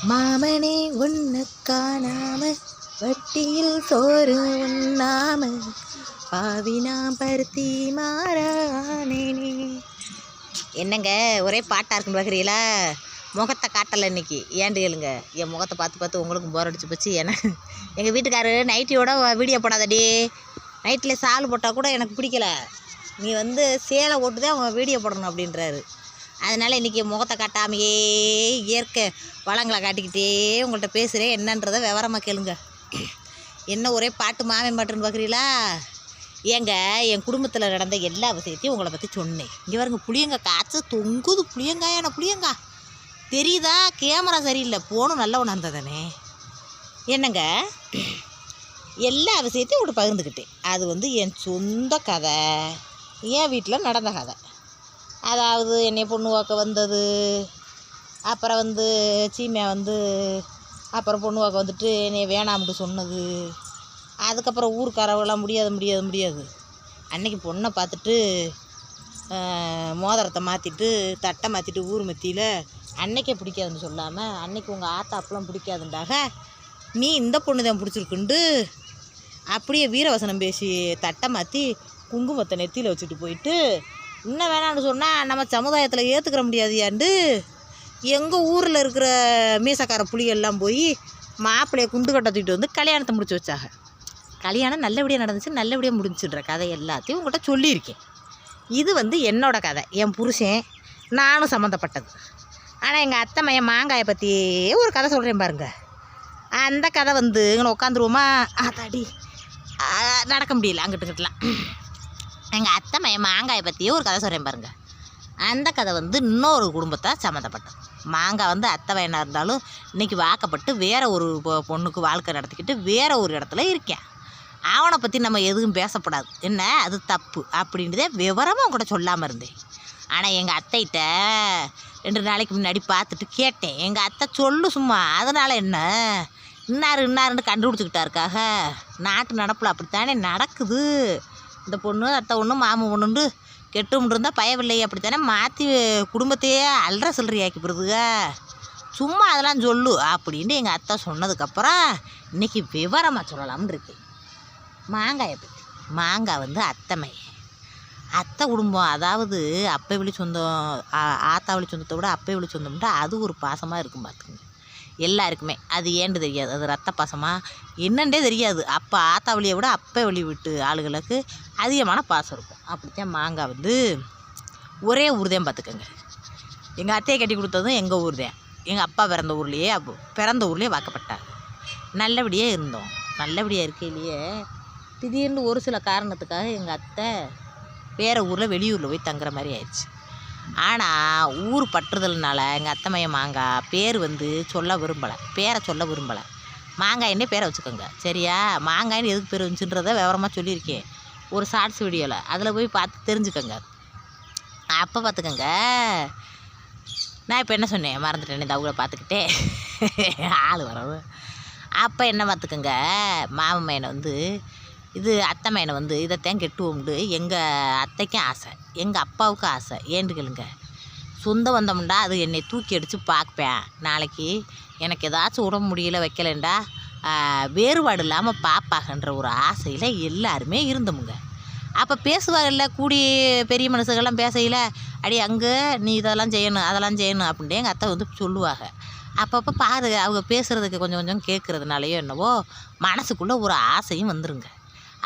மாமனே உன்னை காணாம வட்டியில் சோறு உண்ணாம பாவினா பருத்தி மாறானேனே. என்னங்க ஒரே பாட்டாக இருக்குன்னு பார்க்குறீங்களா? முகத்தை காட்டலை இன்னைக்கு. ஏன்டு கேளுங்க, என் முகத்தை பார்த்து பார்த்து உங்களுக்கும் போர் அடிச்சு போச்சு. ஏன்னா எங்கள் வீட்டுக்காரு நைட்டியோட வீடியோ போடாதடி, நைட்டில் சால் போட்டால் கூட எனக்கு பிடிக்கல, நீ வந்து சேலை ஓட்டு தான் வீடியோ போடணும் அப்படின்றாரு. அதனால் இன்றைக்கி முகத்தை காட்டாமையே இயற்கை வளங்களை காட்டிக்கிட்டே உங்கள்கிட்ட பேசுகிறேன். என்னன்றதை விவரமாக கேளுங்க. என்ன ஒரே பாட்டு மாமன் பாட்டுன்னு பார்க்குறீங்களா? ஏங்க என் குடும்பத்தில் நடந்த எல்லா விஷயத்தையும் உங்களை பற்றி சொன்னேன். இங்கே பாருங்க, புளியங்காய் காய்ச்ச தொங்குது. புளியங்காயான புளியங்காய் தெரியுதா? கேமரா சரியில்லை, போனும் நல்ல ஒன்று இருந்ததானே. என்னங்க எல்லா விஷயத்தையும் உங்கள்கிட்ட பகிர்ந்துக்கிட்டேன். அது வந்து என் சொந்த கதை, என் வீட்டில் நடந்த கதை. அதாவது என்னை பொண்ணு வாக்க வந்தது, அப்புறம் வந்து சீமையா வந்து அப்புறம் பொண்ணு வாக்க வந்துட்டு என்னை வேணாம்ட்டு சொன்னது, அதுக்கப்புறம் ஊருக்காரவெல்லாம் முடியாது. அன்றைக்கி பொண்ணை பார்த்துட்டு மோதிரத்தை மாற்றிட்டு தட்டை மாற்றிட்டு ஊர் மத்தியில் அன்னைக்கே பிடிக்காதுன்னு சொல்லாமல் அன்னைக்கு உங்கள் ஆத்தா அப்பெல்லாம் பிடிக்காதுண்டாக நீ இந்த பொண்ணு தான் பிடிச்சிருக்குண்டு அப்படியே வீரவசனம் பேசி தட்டை மாற்றி குங்குமத்தை நெத்தியில் வச்சுட்டு போயிட்டு இன்னும் வேணான்னு சொன்னால் நம்ம சமுதாயத்தில் ஏற்றுக்கிற முடியாதியாண்டு எங்கள் ஊரில் இருக்கிற மீசக்கார புலிகள்லாம் போய் மாப்பிள்ளையை குண்டு கட்ட தூக்கிட்டு வந்து கல்யாணத்தை முடிச்சு வச்சாங்க. கல்யாணம் நல்லபடியாக நடந்துச்சு, நல்லபடியாக முடிஞ்சுன்ற கதை எல்லாத்தையும் உங்கள்கிட்ட சொல்லியிருக்கேன். இது வந்து என்னோடய கதை, என் புருஷன் நானும் சம்மந்தப்பட்டது. ஆனால் எங்கள் அத்தை மையன் மாங்காயை பற்றி ஒரு கதை சொல்கிறேன் பாருங்க. அந்த கதை வந்து இங்கே உட்காந்துருவோமா, அதாடி நடக்க முடியல அங்கிட்டுக்கிட்டலாம். எங்கள் அத்தை மையன் மாங்காயை பற்றியே ஒரு கதை சொல்கிறேன் பாருங்கள். அந்த கதை வந்து இன்னொரு குடும்பத்தை சம்மந்தப்பட்டது. மாங்காய் வந்து அத்தை வயனாக இருந்தாலும் இன்றைக்கி வாக்கப்பட்டு வேறு ஒரு பொண்ணுக்கு வாழ்க்கை நடத்திக்கிட்டு வேறு ஒரு இடத்துல இருக்கேன். அவனை பற்றி நம்ம எதுவும் பேசப்படாது, என்ன அது தப்பு அப்படின்றதே விவரமாக கூட சொல்லாமல் இருந்தேன். ஆனால் எங்கள் அத்தைகிட்ட 2 நாளைக்கு முன்னாடி பார்த்துட்டு கேட்டேன். எங்கள் அத்தை சொல்லு சும்மா, அதனால் என்ன இன்னாருன்னு கண்டுபிடிச்சிக்கிட்டாருக்காக நாட்டு நடப்பில் அப்படித்தானே நடக்குது. இந்த பொண்ணு அத்தை ஒன்று மாமன் ஒன்றுண்டு கெட்டும்னு இருந்தால் பயவில்லை அப்படித்தானே மாற்றி குடும்பத்தையே அல்ற சில்லறையாக்கி போடுதுங்க. சும்மா அதெல்லாம் சொல்லு அப்படின்ட்டு எங்கள் அத்தை சொன்னதுக்கப்புறம் இன்றைக்கி விவரமாக சொல்லலாம்னு இருக்கு. மாங்காயை பற்றி. மாங்காய் வந்து அத்தை குடும்பம், அதாவது அப்பை வழி சொந்தம், ஆத்தா வழி சொந்தத்தை விட அப்பை வழி சொந்தம்ட்டா அது ஒரு பாசமாக இருக்கும் பார்த்துக்குங்க. எல்லாருக்குமே அது ஏன்னு தெரியாது, அது ரத்த பாசமாக என்னன்றே தெரியாது. அப்போ ஆத்தா வழியை விட அப்பை வழி விட்டு ஆளுகளுக்கு அதிகமான பாசம் இருக்கும். அப்படித்தான் மாங்காய் வந்து ஒரே ஊர் தான் பார்த்துக்கோங்க. எங்கள் அத்தையை கட்டி கொடுத்ததும் எங்கள் ஊர் தான். எங்கள் அப்பா பிறந்த ஊர்லேயே வாக்கப்பட்டார். நல்லபடியாக இருந்தோம். நல்லபடியாக இருக்கையிலேயே திடீர்னு ஒரு சில காரணத்துக்காக எங்கள் அத்தை வேறு ஊரில் வெளியூரில் போய் தங்குற மாதிரி ஆயிடுச்சு. ஆனால் ஊர் பற்றுதல்னால எங்கள் அத்தை மையம் மாங்காய் பேர் வந்து பேரை சொல்ல விரும்பலை. மாங்காயின்னே பேரை வச்சுக்கோங்க சரியா? மாங்காயின்னு எதுக்கு பேர் வந்துச்சுன்றதை விவரமாக சொல்லியிருக்கேன் ஒரு ஷார்ட்ஸ் வீடியோவில், அதில் போய் பார்த்து தெரிஞ்சுக்கோங்க. அப்போ பார்த்துக்கோங்க. நான் இப்போ என்ன சொன்னேன் மறந்துட்டேன், இந்த அவங்கள பார்த்துக்கிட்டே ஆள் வரவு. அப்போ என்ன பார்த்துக்கோங்க, மாமன் மையனை வந்து இது அத்தை மையனை வந்து இதைத்தான் கெட்டுவோம்ண்டு எங்கள் அத்தைக்கும் ஆசை, எங்கள் அப்பாவுக்கும் ஆசை. ஏண்டுகளுங்க, சொந்தம் வந்தோம்டா அது என்னை தூக்கி அடித்து பார்ப்பேன். நாளைக்கு எனக்கு ஏதாச்சும் உடம்பு முடியல வைக்கலண்டா வேறுபாடு இல்லாமல் பார்ப்பாங்கன்ற ஒரு ஆசையில் எல்லாருமே இருந்தோமுங்க. அப்போ பேசுவாங்கல்ல, கூடி பெரிய மனுஷங்கள்லாம் பேசையில் அடி அங்கே நீ இதெல்லாம் செய்யணும் அதெல்லாம் செய்யணும் அப்படின்ட்டு எங்கள் அத்தை வந்து சொல்லுவாங்க. அப்பப்போ அவங்க பேசுகிறதுக்கு கொஞ்சம் கேட்குறதுனாலையோ என்னவோ மனசுக்குள்ளே ஒரு ஆசையும் வந்துருங்க.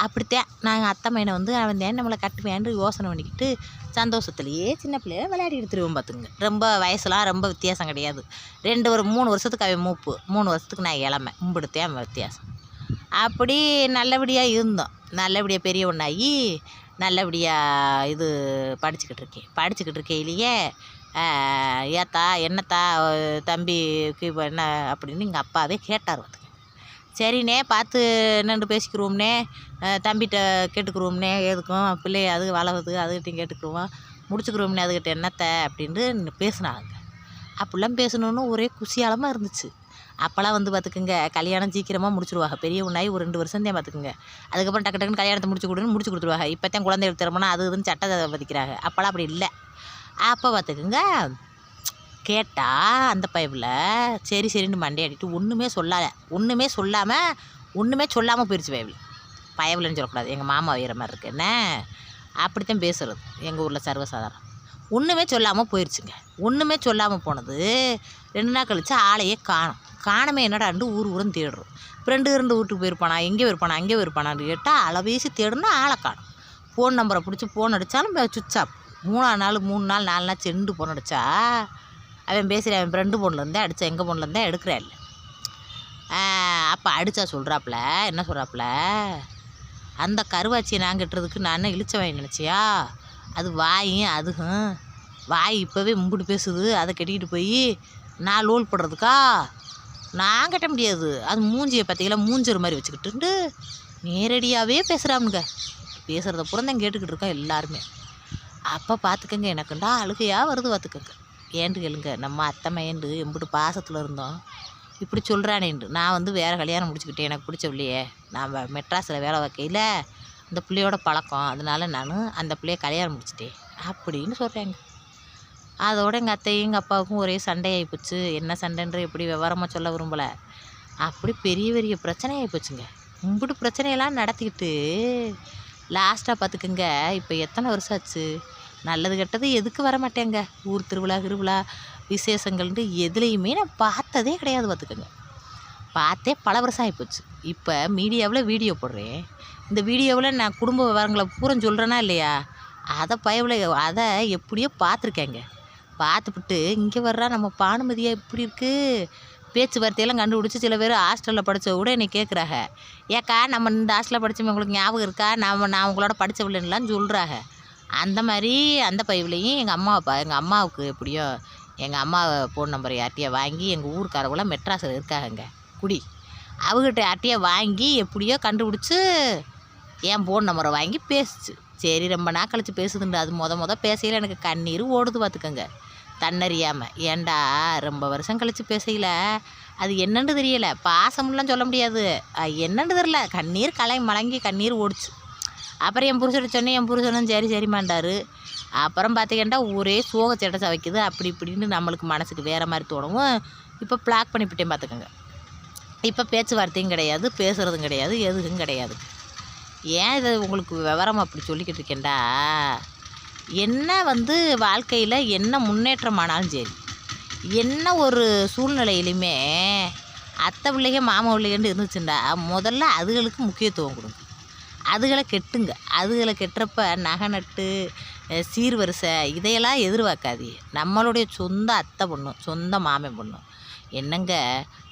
அப்படித்தான் நாங்கள் அத்தை மையனை வந்து அவன் தான் நம்மளை கட்டுவேன்னு யோசனை பண்ணிக்கிட்டு சந்தோஷத்துலேயே சின்ன பிள்ளைய விளையாடி எடுத்துருவோம் பார்த்துங்க. ரொம்ப வயசுலாம் ரொம்ப வித்தியாசம் கிடையாது. 3 வருஷத்துக்கு அவன் மூப்பு, 3 வருஷத்துக்கு நான் இளமை, இப்படித்தான் வித்தியாசம். அப்படி நல்லபடியாக இருந்தோம். நல்லபடியாக பெரிய ஒன்றாகி நல்லபடியாக இது படிச்சுக்கிட்டு இருக்கையிலேயே ஏத்தா என்னத்தா தம்பிக்கு என்ன அப்படின்னு எங்கள் அப்பாவே கேட்டார் பார்த்துங்க. சரிண்ணே பார்த்து என்னென்று பேசிக்கிறோம்னே, தம்பிகிட்ட கேட்டுக்கிறோம்னே, எதுக்கும் பிள்ளைய அது வளவுது அதுக்கிட்டையும் கேட்டுக்கிறோம் முடிச்சுக்கிறோம்னே, அதுக்கிட்ட என்னத்தை அப்படின்ட்டு பேசினாங்க. அப்படிலாம் பேசணுன்னு ஒரே குஷியாலமாக இருந்துச்சு. அப்போல்லாம் வந்து பார்த்துக்குங்க கல்யாணம் சீக்கிரமாக முடிச்சுடுவாங்க. பெரிய ஒன்றாகி ஒரு 2 வருஷம் தான் பார்த்துக்குங்க. அதுக்கப்புறம் டக்குன்னு கல்யாணத்தை முடிச்சு கொடுத்துருவாங்க. இப்போ தான் குழந்தைகள் திருமணம் அது இதுன்னு சட்டத்தை பதிக்கிறாங்க. அப்போல்லாம் அப்படி இல்லை. அப்போ பார்த்துக்குங்க கேட்டால் அந்த பயவில் சரி சரின்னு மண்டையாடிட்டு ஒன்றுமே சொல்லாமல் போயிடுச்சு பயவில்லைன்னு சொல்லக்கூடாது, எங்கள் மாமா வைக்கிற மாதிரி இருக்கு என்ன, அப்படித்தான் பேசுகிறது எங்கள் ஊரில் சர்வசாதாரணம். ஒன்றுமே சொல்லாமல் போயிடுச்சுங்க. ஒன்றுமே சொல்லாமல் போனது 2 நாள் கழிச்சு ஆளையே காணமே என்னடாண்டு ஊரும் தேடுறோம். ஃப்ரெண்டு வீட்டுக்கு போயிருப்பானா, எங்கே போயிருப்பானான்னு கேட்டால் அளவேசி தேடுனா ஆளை காணும். ஃபோன் நம்பரை பிடிச்சி ஃபோன் அடித்தாலும் சுவிட்ச் ஆஃப். 3 நாள் 4 நாள் செண்டு ஃபோன் அடித்தா அவன் பேசுகிற அவன் ஃப்ரெண்டு ஃபோன்லேருந்தே அடித்தா எங்கள் ஃபோன்லேருந்தே எடுக்கிறா இல்லை. அப்போ அடித்தா சொல்கிறாப்புல என்ன சொல்கிறாப்புல, அந்த கருவாச்சியை நான் கட்டுறதுக்கு நான் என்ன இழிச்ச வாங்கி நினச்சியா, அது வாய் இப்போவே மும்பிட்டு பேசுது, அதை கட்டிக்கிட்டு போய் நான் லோல் போடுறதுக்கா, நான் கட்ட முடியாது, அது மூஞ்சியை பார்த்தீங்களா மூஞ்சர் மாதிரி வச்சுக்கிட்டு நேரடியாகவே பேசுகிறானுங்க. பேசுகிறத புறந்தான் கேட்டுக்கிட்டு இருக்கா எல்லாருமே. அப்போ பார்த்துக்கங்க எனக்குண்டா அழுகையாக வருது பார்த்துக்கங்க. ஏண்டு கேளுங்க, நம்ம அத்தை மையண்டு எம்பிட்டு பாசத்தில் இருந்தோம், இப்படி சொல்கிறானேண்டு. நான் வேறு கல்யாணம் முடிச்சுக்கிட்டேன், எனக்கு பிடிச்ச பிள்ளையே, நான் மெட்ராஸில் வேலை வைக்கையில் அந்த பிள்ளையோட பழக்கம், அதனால நான் அந்த பிள்ளைய கல்யாணம் முடிச்சிட்டேன் அப்படின்னு சொல்கிறேங்க. அதோட எங்கள் அத்தையும் எங்கள் அப்பாவுக்கும் ஒரே சண்டையாகி போச்சு. என்ன சண்டைன்ற எப்படி விவரமாக சொல்ல விரும்பலை. அப்படி பெரிய பிரச்சனையாகி போச்சுங்க. இம்பிட்டு பிரச்சனையெல்லாம் நடத்திக்கிட்டு லாஸ்ட்டாக பார்த்துக்குங்க, இப்போ எத்தனை வருஷம் ஆச்சு, நல்லது கெட்டது எதுக்கு வர மாட்டேங்க, ஊர் திருவிழா விசேஷங்கள்ன்ட்டு எதுலேயுமே நான் பார்த்ததே கிடையாது பார்த்துக்கோங்க. பார்த்தே பல வருஷம் ஆகிப்போச்சு. இப்போ மீடியாவில் வீடியோ போடுறேன். இந்த வீடியோவில் நான் குடும்ப விவரங்களை பூரா சொல்கிறேன்னா இல்லையா, அதை எப்படியோ பார்த்துருக்கேங்க. பார்த்துப்பிட்டு இங்கே வர்றா நம்ம பானுமதியாக இப்படி இருக்குது, பேச்சுவார்த்தையெல்லாம் கண்டுபிடிச்சி சில பேர் ஹாஸ்டலில் படித்த கூட என்னை கேட்குறாங்க, ஏக்கா நம்ம இந்த ஹாஸ்டலில் படித்தவங்க உங்களுக்கு ஞாபகம் இருக்கா, நான் உங்களோட படித்த பிள்ளைலாம் சொல்கிறாங்க. அந்த மாதிரி அந்த பைவிலையும் எங்கள் அம்மாவுக்கு எப்படியோ எங்கள் அம்மா ஃபோன் நம்பரை யார்ட்டையா வாங்கி எங்கள் ஊருக்காரவங்களாம் மெட்ராஸில் இருக்காங்க அவங்ககிட்ட யார்ட்டையா வாங்கி எப்படியோ கண்டுபிடிச்சி என் ஃபோன் நம்பரை வாங்கி பேசுச்சு. சரி ரொம்ப நாள் கழிச்சு பேசுதுண்டு. அது மொதல் பேசையில் எனக்கு கண்ணீர் ஓடுது பார்த்துக்கோங்க, தன்னறியாமல். ஏண்டா ரொம்ப வருஷம் கழித்து பேசையில் அது என்னன்னு தெரியலை, பாசம்லாம் சொல்ல முடியாது, என்னன்னு தெரியல, கண்ணீர் மலங்கி கண்ணீர் ஓடிச்சு. அப்புறம் என் புருஷன் சொன்னேன், என் புருஷனும் சரிமாண்டார். அப்புறம் பார்த்திங்கன்னா ஒரே சோக சேட்டை வைக்குது, அப்படி இப்படின்னு நம்மளுக்கு மனசுக்கு வேறு மாதிரி தோணவும் இப்போ பிளாக் பண்ணிவிட்டேன் பார்த்துக்கோங்க. இப்போ பேச்சுவார்த்தையும் கிடையாது, பேசுகிறதும் கிடையாது, எதுவும் கிடையாது. ஏன் இதை உங்களுக்கு விவரம் அப்படி சொல்லிக்கிட்டு இருக்கேன்டா, என்ன வாழ்க்கையில் என்ன முன்னேற்றமானாலும் சரி, என்ன ஒரு சூழ்நிலையிலுமே அத்தை பிள்ளைங்க மாமா பிள்ளைங்கன்னு இருந்துச்சுண்டா முதல்ல அதுகளுக்கு முக்கியத்துவம் கொடுங்க. அதுகளை கெட்டுங்க. அதுகளை கெட்டுறப்ப நகை நட்டு சீர்வரிசை இதையெல்லாம் எதிர்பார்க்காதீங்க. நம்மளுடைய சொந்த அத்தை பொண்ணு சொந்த மாமன் பொண்ணு என்னங்க,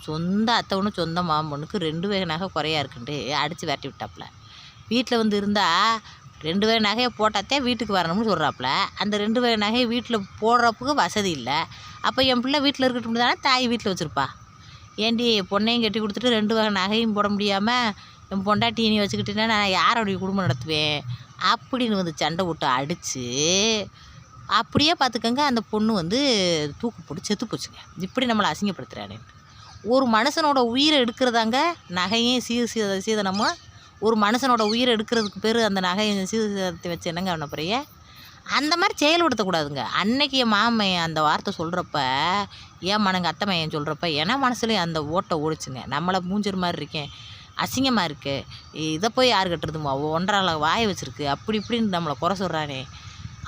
சொந்த அத்தை பொண்ணு சொந்த மாமன் பொண்ணுக்கு 2 வகை நகை குறையா இருக்குன்ட்டு அடித்து விரட்டி விட்டாப்புல. வீட்டில் இருந்தால் 2 வகை நகையை போட்டாத்தே வீட்டுக்கு வரணும்னு சொல்கிறாப்புல. அந்த 2 வகை நகையை வீட்டில் போடுறப்புக்கு வசதி இல்லை. அப்போ என் பிள்ளை வீட்டில் இருக்கட்டும் தானே தாய் வீட்டில் வச்சுருப்பா. ஏண்டி பொண்ணையும் கட்டி கொடுத்துட்டு 2 வகை நகையும் போட முடியாமல் என் பொண்டாட்டி நீ வச்சுக்கிட்டேன்னா நான் யாரோடைய குடும்பம் நடத்துவேன் அப்படின்னு சண்டை விட்டு அடித்து அப்படியே பார்த்துக்கங்க. அந்த பொண்ணு தூக்கு போட்டு செத்து போச்சுங்க. இப்படி நம்மளை அசிங்கப்படுத்துகிறானே. ஒரு மனுஷனோட உயிரை எடுக்கிறதாங்க நகையும் சீதனமும். ஒரு மனுஷனோட உயிரை எடுக்கிறதுக்கு பேர் அந்த நகையும் சீதத்தை வச்சு என்னங்க அவனை பிறைய அந்த மாதிரி செயல்படுத்தக்கூடாதுங்க. அன்னைக்கு என் மாமன் அந்த வார்த்தை சொல்கிறப்ப ஏன் மனங்க அத்தை மையன் சொல்கிறப்ப ஏன்னா மனசுலேயும் அந்த ஓட்டை ஓடிச்சுங்க. நம்மளை மூஞ்சர் மாதிரி இருக்கேன், அசிங்கமாக இருக்கு, இதை போய் யார் கட்டுறதுமா, 1.5 வாயை வச்சுருக்கு, அப்படி இப்படின்னு நம்மளை குறை சொல்கிறானே.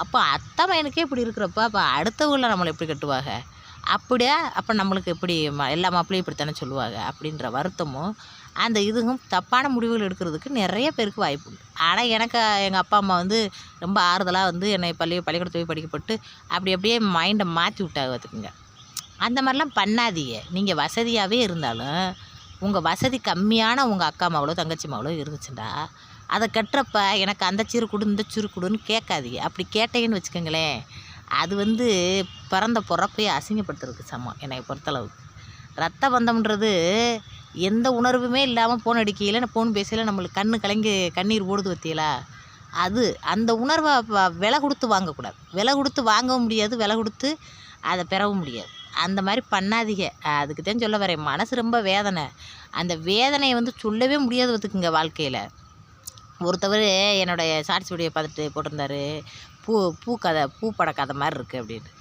அப்போ அத்தை மையனுக்கே இப்படி இருக்கிறப்ப அப்போ அடுத்தவங்களை நம்மளை எப்படி கட்டுவாங்க, அப்படியே அப்போ நம்மளுக்கு எப்படி எல்லா மாப்பிள்ளையும் இப்படித்தானே சொல்லுவாங்க அப்படின்ற வருத்தமும் அந்த இதுவும் தப்பான முடிவுகள் எடுக்கிறதுக்கு நிறைய பேருக்கு வாய்ப்பு உண்டு. ஆனால் எனக்கு எங்கள் அப்பா அம்மா ரொம்ப ஆறுதலாக என்னை பள்ளிக்கூடத்தை போய் படிக்கப்பட்டு அப்படியே மைண்டை மாற்றி விட்டாங்க பார்த்துக்குங்க. அந்த மாதிரிலாம் பண்ணாதீங்க. நீங்கள் வசதியாகவே இருந்தாலும் உங்கள் வசதி கம்மியான உங்கள் அக்கா மகளோ தங்கச்சி மகளோ இருந்துச்சுண்டா அதை கட்டுறப்ப எனக்கு அந்த சீரு கொடு இந்த சீரு கொடுன்னு கேட்காதீங்க. அப்படி கேட்டீங்கன்னு வச்சுக்கோங்களேன், அது பிறந்த பிறப்பையே அசிங்கப்படுத்துறதுக்கு சமம். என்னை பொறுத்தளவுக்கு ரத்த பந்தம்ன்றது எந்த உணர்வுமே இல்லாமல் ஃபோன் அடிக்கையில் ஃபோன் பேசையில் நம்மளுக்கு கலங்கி கண்ணீர் ஓடுது பற்றியலா, அந்த உணர்வை விலை கொடுத்து வாங்கக்கூடாது. விலை கொடுத்து வாங்கவும் முடியாது, விலை கொடுத்து அதை பெறவும் முடியாது. அந்த மாதிரி பண்ணாதீங்க. அதுக்கு தான் சொல்ல வரேன். மனசு ரொம்ப வேதனை. அந்த வேதனையை சொல்லவே முடியாது பார்த்துக்குங்க. வாழ்க்கையில் ஒருத்தவர் என்னுடைய ஷார்ட்ஸ் வீடியோ பார்த்துட்டு போட்டிருந்தாரு, பூ பட கதை மாதிரி இருக்குது அப்படின்னு.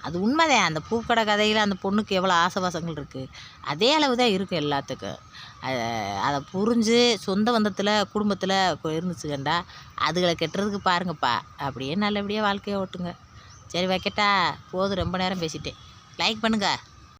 அது உண்மைதான். அந்த பூக்கடை கதையில் அந்த பொண்ணுக்கு எவ்வளோ ஆசைவாசங்கள் இருக்குது, அதே அளவு தான் இருக்குது எல்லாத்துக்கும். அதை புரிஞ்சு சொந்த பந்தத்தில் குடும்பத்தில் இருந்துச்சுக்கண்டா அதுகளை கெட்டுறதுக்கு பாருங்கப்பா. அப்படியே நல்லபடியாக வாழ்க்கையை ஓட்டுங்க. சரி வைக்கட்டா, போதும் ரொம்ப நேரம் பேசிட்டேன். லைக் பண்ணுங்கள்.